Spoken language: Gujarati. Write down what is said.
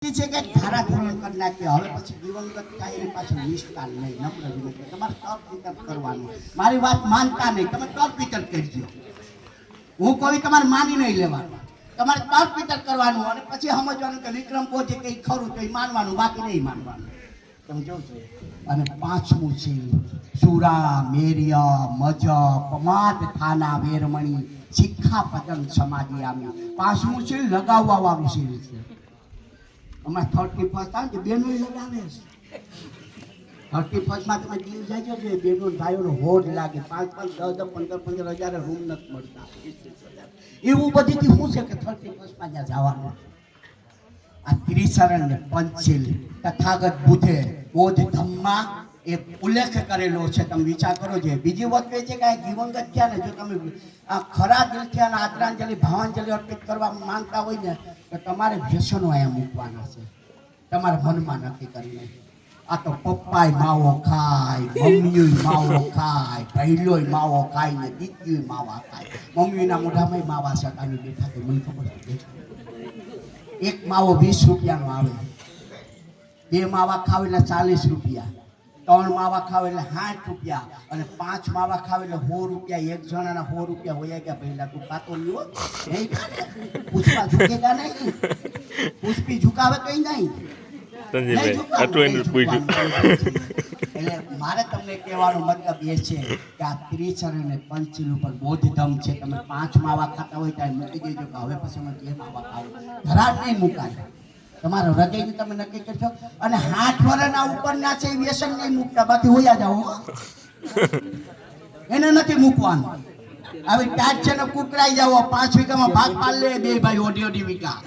છે કે ધારા ધોરણ કરી નાખ્યો. હવે પછી દિવંગત કાયની પાછળ નિષ્કાળ નહીં, નમ્ર વિનંતી. તમારે તર્ક વિતર્ક કરવાનું, મારી વાત માનતા નહીં, તમે તર્ક વિતર્ક કરજો. હું કોઈ તમારે માની નહીં લેવાનું, તમારે તર્ક વિતર્ક કરવાનું અને પછી સમજવાનું કે વિક્રમ પહોંચે કંઈ ખરું તો એ માનવાનું, બાકી નહીં માનવાનું. તમે જોવો છો. અને પાંચમું છે સુરા મેર્ય મજ પમાદ થાના વેરમણી શિક્ષાપદમ સમાધિયામી. પાંચમું છે લગાવવા વાળું છે. હમણાં 31 આવે છે, બેનો લગાવે છે. 31 તમે દીવ જાય છે, બેનો ભાઈઓનો હોડ લાગે. 5-5, 10-10, 15-15 હજાર રૂમ નથી મળતા. એવું બધીથી શું છે કે 31 જ્યાં જવાનું. આ ત્રિશરણ ને પંચશીલ તથાગત બુદ્ધે બોધ ધમ્મા એ ઉલ્લેખ કરેલો છે. તમે વિચાર કરો છો. બીજી વસ્તુ એ છે કે આ દિવંગત થયા ને, જો તમે આ ખરા દિલથી અને આદરાંજલિ ભાવાંજલિ અર્પિત કરવા માંગતા હોય ને, તો તમારે વ્યસનો અહીંયા મૂકવાના છે, તમારા મનમાં નક્કી કરીને. આ તો પપ્પાય માવો ખાય, મમ્મીય માવો ખાય, ભૈલોય માવો ખાય ને દીકરીય માવા ખાય. મમ્મીના મોઢામાં માવા સટાવી બેઠા તો મને ખબર છે. એક માવો 20 રૂપિયાનો આવે, 2 માવા ખાવ એટલે 40 રૂપિયા, 3 માવા ખાવ એટલે 60 રૂપિયા, અને 5 માવા ખાવ એટલે 100 રૂપિયા. એક જણાના 100 રૂપિયા હોયા ગયા. પહેલા તું ખાતો નહીં હો, નહીં ખાને. પુષ્પા ઝુકેગા નહીં, પુષ્પી ઝુકાવે કઈ નહીં. એટલે મારે તમને કહેવાનો મતલબ એ છે કે આ ત્રિચરણ અને પંચશીલ ઉપર બોધધમ છે. તમે 5 માવા ખાતા હોય ત્યારે મૂકી દેજો કે હવે પછી અમે 2 માવા ખાવું. ધરાડ નહીં મુકાય. તમારો હૃદયથી તમે નક્કી કરશો. અને 8 વર્ષના ઉપરના છે એ વ્યસન નહીં મૂકતા, બાકી હોયા જાઓ. એને નથી મૂકવાનું. હવે ટાટ છે ને કુકરાઈ જાઓ. 5 વીઘામાં ભાગ પાડ લે, 2 ભાઈ 1.5 વીઘા.